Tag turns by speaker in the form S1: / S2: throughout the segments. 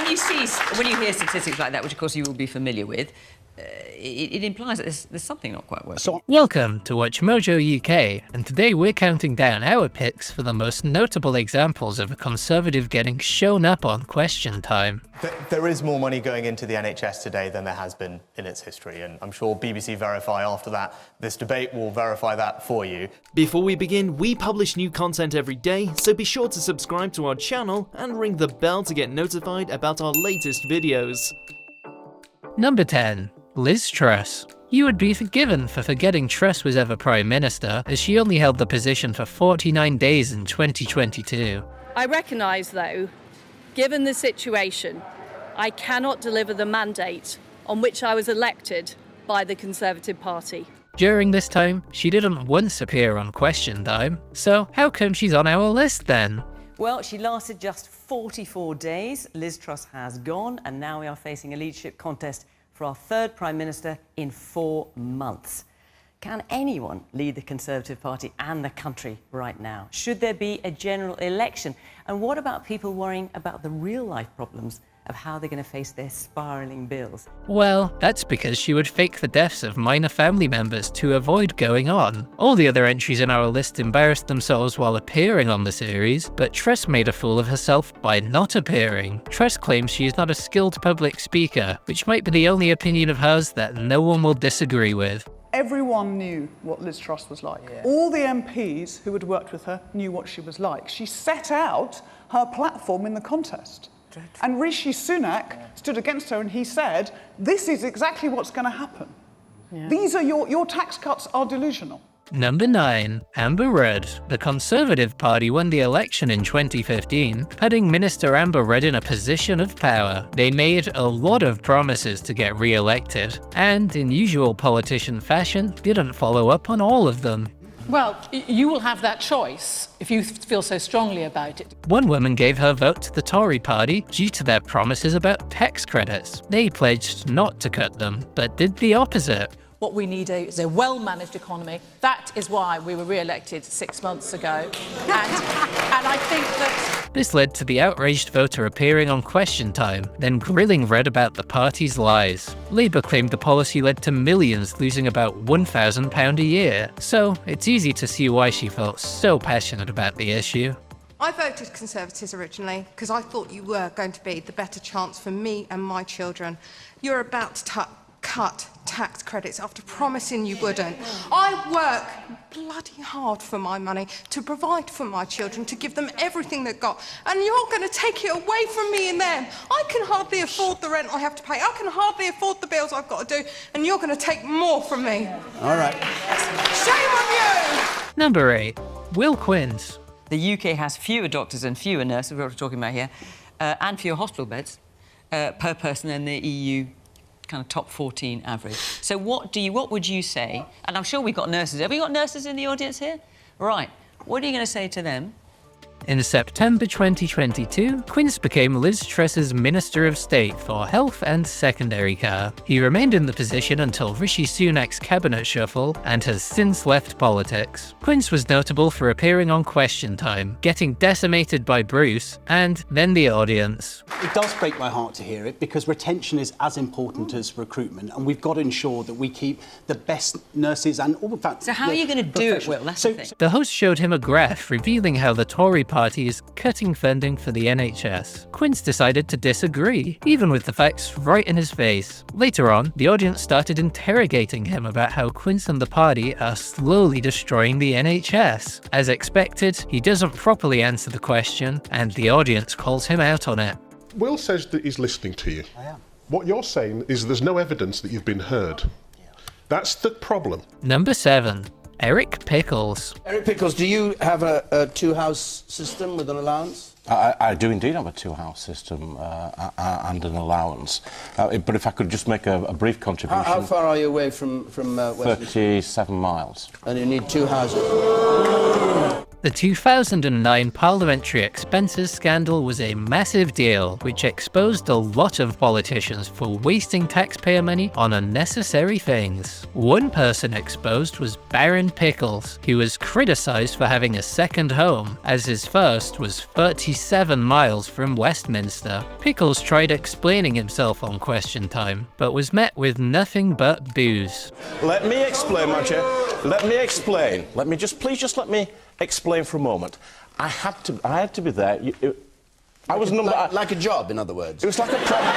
S1: when you hear statistics like that, which of course you will be familiar with, it implies that there's something not quite working.
S2: Welcome to WatchMojo UK, and today we're counting down our picks for the most notable examples of a Conservative getting shown up on Question Time.
S3: There is more money going into the NHS today than there has been in its history, and I'm sure BBC Verify after that, this debate will verify that for you.
S4: Before we begin, we publish new content every day, so be sure to subscribe to our channel and ring the bell to get notified about our latest videos.
S2: Number 10. Liz Truss. You would be forgiven for forgetting Truss was ever Prime Minister, as she only held the position for 49 days in 2022.
S5: I recognise, though, given the situation, I cannot deliver the mandate on which I was elected by the Conservative Party.
S2: During this time, she didn't once appear on Question Time, so how come she's on our list then?
S1: Well, she lasted just 44 days. Liz Truss has gone, and now we are facing a leadership contest for our third Prime Minister in 4 months. Can anyone lead the Conservative Party and the country right now? Should there be a general election? And what about people worrying about the real-life problems of how they're going to face their spiralling bills?
S2: Well, that's because she would fake the deaths of minor family members to avoid going on. All the other entries in our list embarrassed themselves while appearing on the series, but Truss made a fool of herself by not appearing. Truss claims she is not a skilled public speaker, which might be the only opinion of hers that no one will disagree with.
S6: Everyone knew what Liz Truss was like. Yeah. All the MPs who had worked with her knew what she was like. She set out her platform in the contest. And Rishi Sunak stood against her and he said, this is exactly what's going to happen. Yeah. These are your tax cuts are delusional.
S2: Number 9. Amber Rudd. The Conservative Party won the election in 2015, putting Minister Amber Rudd in a position of power. They made a lot of promises to get re-elected, and in usual politician fashion, didn't follow up on all of them.
S7: Well, you will have that choice if you feel so strongly about it.
S2: One woman gave her vote to the Tory party due to their promises about tax credits. They pledged not to cut them, but did the opposite.
S7: What we need is a well-managed economy. That is why we were re-elected 6 months ago. And I think that...
S2: This led to the outraged voter appearing on Question Time, then grilling Rudd about the party's lies. Labour claimed the policy led to millions losing about £1,000 a year, so it's easy to see why she felt so passionate about the issue.
S8: I voted Conservatives originally because I thought you were going to be the better chance for me and my children. You're about to cut tax credits after promising you wouldn't. I work bloody hard for my money to provide for my children, to give them everything they've got, and you're going to take it away from me and them. I can hardly afford the rent I have to pay. I can hardly afford the bills I've got to do, and you're going to take more from me.
S9: All right.
S8: Shame on you!
S2: Number 8. Will Quince.
S1: The UK has fewer doctors and fewer nurses, what we're talking about here, and fewer hospital beds per person than the EU kind of top 14 average. So what would you say? And I'm sure we've got nurses. Have we got nurses in the audience here? Right. What are you going to say to them?
S2: In September 2022, Quince became Liz Truss's Minister of State for Health and Secondary Care. He remained in the position until Rishi Sunak's cabinet shuffle and has since left politics. Quince was notable for appearing on Question Time, getting decimated by Bruce, and then the audience.
S9: It does break my heart to hear it, because retention is as important as recruitment, and we've got to ensure that we keep the best nurses and all of that.
S1: So how are you going to do it, Will? That's the thing.
S2: The host showed him a graph revealing how the Tory party is cutting funding for the NHS. Quince decided to disagree, even with the facts right in his face. Later on, the audience started interrogating him about how Quince and the party are slowly destroying the NHS. As expected, he doesn't properly answer the question, and the audience calls him out on it.
S10: Will says that he's listening to you.
S9: I am.
S10: What you're saying is there's no evidence that you've been heard.
S9: Yeah.
S10: That's the problem.
S2: Number 7. Eric Pickles.
S11: Eric Pickles, do you have a two-house system with an allowance?
S12: I do indeed have a two-house system and an allowance. But if I could just make a brief contribution...
S11: How far are you away from Westminster?
S12: 37 miles.
S11: And you need two houses?
S2: The 2009 parliamentary expenses scandal was a massive deal, which exposed a lot of politicians for wasting taxpayer money on unnecessary things. One person exposed was Baron Pickles, who was criticised for having a second home, as his first was 37 miles from Westminster. Pickles tried explaining himself on Question Time, but was met with nothing but boos.
S13: Let me explain, my chair. Let me explain. Please just let me explain for a moment. I had to be there. I was
S11: like a job, in other words.
S13: It was like a problem.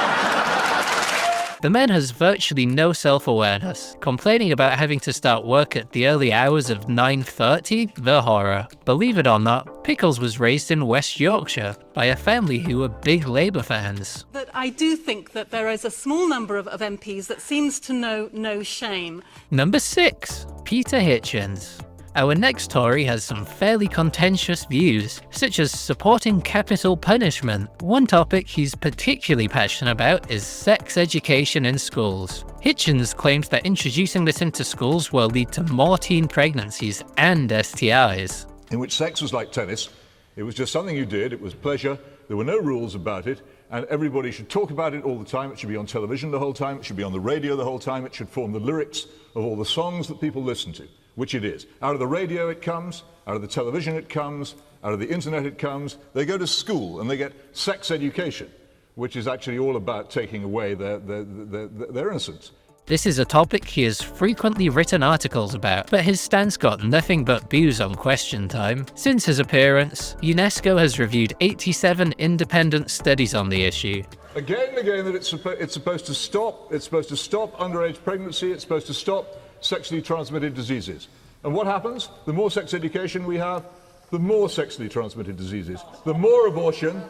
S2: The man has virtually no self-awareness, complaining about having to start work at the early hours of 9:30? The horror. Believe it or not, Pickles was raised in West Yorkshire by a family who were big Labour fans.
S14: But I do think that there is a small number of MPs that seems to know no shame.
S2: Number 6. Peter Hitchens. Our next Tory has some fairly contentious views, such as supporting capital punishment. One topic he's particularly passionate about is sex education in schools. Hitchens claims that introducing this into schools will lead to more teen pregnancies and STIs.
S15: In which sex was like tennis. It was just something you did, it was pleasure, there were no rules about it, and everybody should talk about it all the time. It should be on television the whole time, it should be on the radio the whole time, it should form the lyrics of all the songs that people listen to. Which it is. Out of the radio it comes, out of the television it comes, out of the internet it comes. They go to school and they get sex education, which is actually all about taking away their innocence.
S2: This is a topic he has frequently written articles about, but his stance got nothing but boos on Question Time. Since his appearance, UNESCO has reviewed 87 independent studies on the issue.
S15: Again and again that it's supposed to stop underage pregnancy, it's supposed to stop sexually transmitted diseases. And what happens? The more sex education we have, the more sexually transmitted diseases. The more abortion,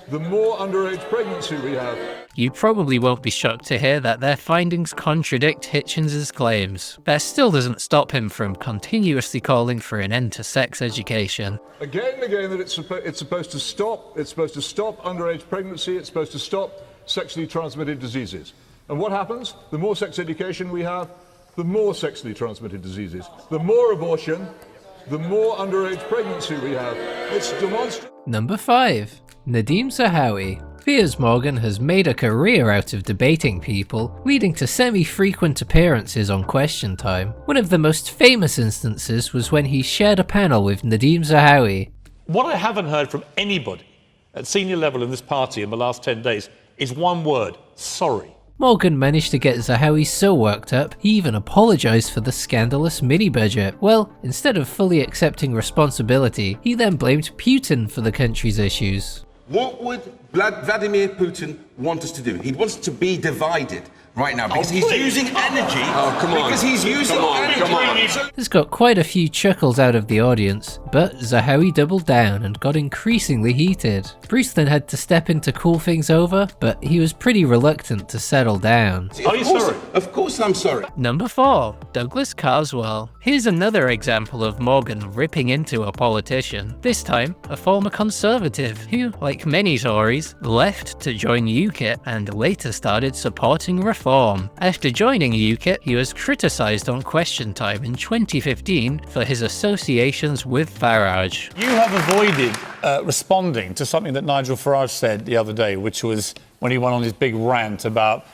S15: the more underage pregnancy we have.
S2: You probably won't be shocked to hear that their findings contradict Hitchens' claims. That still doesn't stop him from continuously calling for an end to sex education.
S15: Again and again that it's supposed to stop underage pregnancy, it's supposed to stop sexually transmitted diseases. And what happens? The more sex education we have, the more sexually transmitted diseases. The more abortion, the more underage pregnancy we have. It's demonstrable.
S2: Number 5. Nadim Zahawi. Piers Morgan has made a career out of debating people, leading to semi-frequent appearances on Question Time. One of the most famous instances was when he shared a panel with Nadim Zahawi.
S16: What I haven't heard from anybody at senior level in this party in the last 10 days is one word: sorry.
S2: Morgan managed to get Zahawi so worked up, he even apologised for the scandalous mini-budget. Well, instead of fully accepting responsibility, he then blamed Putin for the country's issues.
S17: What would Vladimir Putin want us to do? He wants to be divided right now because he's using energy. Oh, come on. Because he's using energy.
S2: This got quite a few chuckles out of the audience, but Zahawi doubled down and got increasingly heated. Bruce then had to step in to cool things over, but he was pretty reluctant to settle down.
S17: Are you sorry? Of course I'm sorry.
S2: Number 4. Douglas Carswell. Here's another example of Morgan ripping into a politician, this time a former Conservative who, like many Tories, left to join UKIP and later started supporting reform. After joining UKIP, he was criticised on Question Time in 2015 for his associations with Farage.
S16: You have avoided responding to something that Nigel Farage said the other day, which was when he went on his big rant about,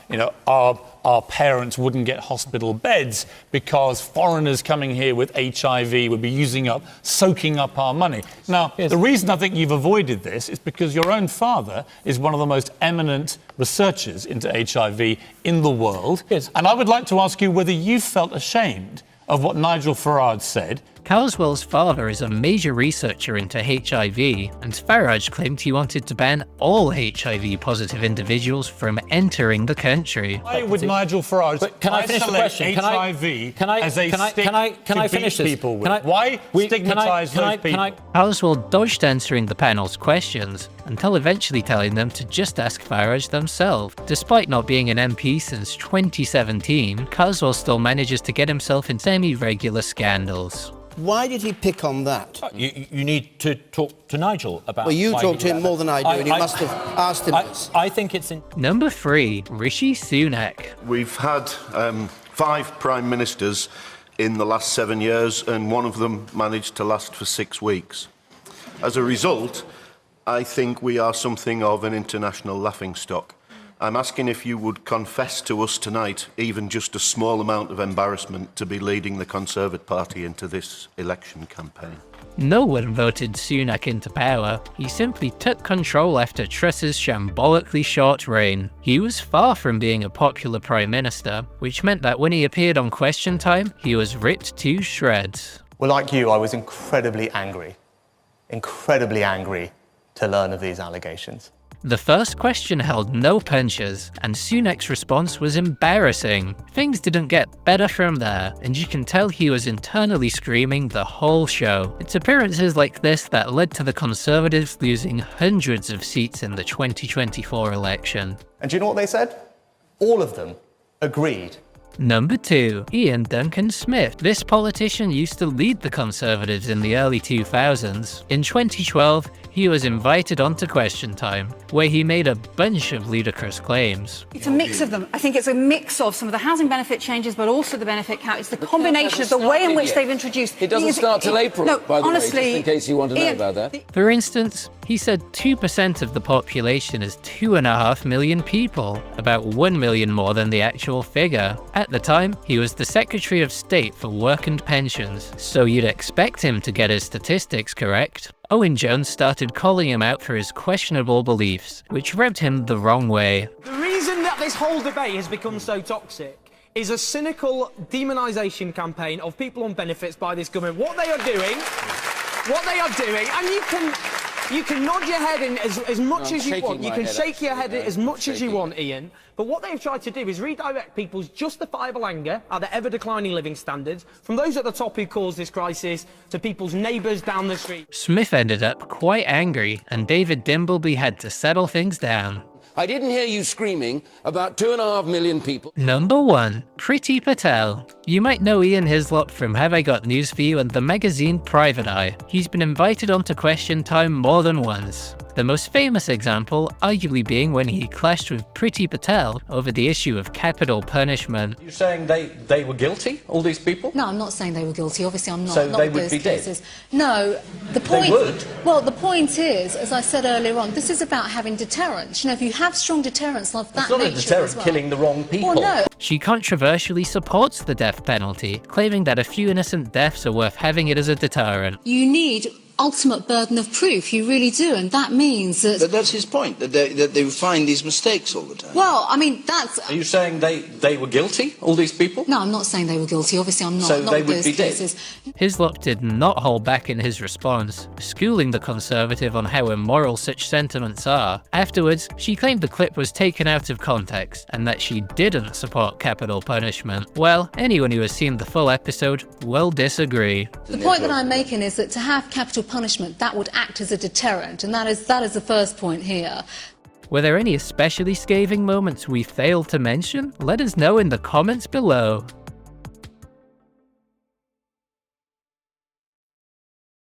S16: our parents wouldn't get hospital beds because foreigners coming here with HIV would be soaking up our money. Now, the reason I think you've avoided this is because your own father is one of the most eminent researchers into HIV in the world. Yes. And I would like to ask you whether you felt ashamed of what Nigel Farage said.
S2: Carswell's father is a major researcher into HIV, and Farage claimed he wanted to ban all HIV-positive individuals from entering the country.
S16: Why would Nigel Farage
S18: can I finish the question?
S16: Can I finish this? People with? Why stigmatise those people?
S2: Carswell dodged answering the panel's questions, until eventually telling them to just ask Farage themselves. Despite not being an MP since 2017, Carswell still manages to get himself in semi-regular scandals.
S11: Why did he pick on that?
S18: You need to talk to Nigel about.
S11: Well, you talk to him more than I do, and you must have asked him this.
S18: I think it's in.
S2: Number 3, Rishi Sunak.
S19: We've had 5 prime ministers in the last 7 years, and one of them managed to last for 6 weeks. As a result, I think we are something of an international laughingstock. I'm asking if you would confess to us tonight, even just a small amount of embarrassment, to be leading the Conservative Party into this election campaign.
S2: No one voted Sunak into power. He simply took control after Truss's shambolically short reign. He was far from being a popular Prime Minister, which meant that when he appeared on Question Time, he was ripped to shreds.
S3: Well, like you, I was incredibly angry to learn of these allegations.
S2: The first question held no punches, and Sunak's response was embarrassing. Things didn't get better from there, and you can tell he was internally screaming the whole show. It's appearances like this that led to the Conservatives losing hundreds of seats in the 2024 election.
S3: And do you know what they said? All of them agreed.
S2: Number 2. Ian Duncan Smith. This politician used to lead the Conservatives in the early 2000s. In 2012, he was invited onto Question Time, where he made a bunch of ludicrous claims.
S20: It's a mix of them. I think it's a mix of some of the housing benefit changes, but also the benefit cap. It's the combination of the way in which they've introduced...
S11: It doesn't start till April, by the
S20: honestly,
S11: way, just in case you want to know about that.
S2: For instance, he said 2% of the population is 2.5 million people, about 1 million more than the actual figure. At the time, he was the Secretary of State for Work and Pensions, so you'd expect him to get his statistics correct. Owen Jones started calling him out for his questionable beliefs, which rubbed him the wrong way.
S21: The reason that this whole debate has become so toxic is a cynical demonisation campaign of people on benefits by this government. What they are doing, and you can nod your head in as much as you want. You can shake your head as much as you want, Ian. But what they've tried to do is redirect people's justifiable anger at the ever-declining living standards from those at the top who caused this crisis to people's neighbours down the street.
S2: Smith ended up quite angry, and David Dimbleby had to settle things down.
S11: I didn't hear you screaming about 2.5 million people.
S2: Number 1. Priti Patel. You might know Ian Hislop from Have I Got News For You and the magazine Private Eye. He's been invited onto Question Time more than once. The most famous example arguably being when he clashed with Priti Patel over the issue of capital punishment.
S18: You're saying they were guilty, all these people?
S22: No, I'm not saying they were guilty. Obviously, I'm not.
S18: So
S22: not
S18: they
S22: with
S18: would
S22: those
S18: be
S22: cases.
S18: dead?
S22: No, the point.
S18: They would?
S22: Well, the point is, as I said earlier on, this is about having deterrence. You know, if you have strong deterrence of that
S18: It's not
S22: nature
S18: a deterrent
S22: as well,
S18: killing the wrong people.
S22: Well, no.
S2: She controversially supports the death penalty, claiming that a few innocent deaths are worth having it as a deterrent.
S22: You need ultimate burden of proof, you really do, and that means that...
S11: But that's his point, that they find these mistakes all the time.
S22: Well, I mean, that's...
S18: Are you saying they were guilty, all these people?
S22: No, I'm not saying they were guilty. Obviously, I'm not.
S18: So
S22: not
S18: they
S22: with
S18: would
S22: those
S18: be dead?
S22: cases.
S2: Hislop did not hold back in his response, schooling the Conservative on how immoral such sentiments are. Afterwards, she claimed the clip was taken out of context and that she didn't support capital punishment. Well, anyone who has seen the full episode will disagree.
S22: The point that I'm making is that to have capital punishment, that would act as a deterrent, and that is the first point here.
S2: Were there any especially scathing moments we failed to mention? Let us know in the comments below.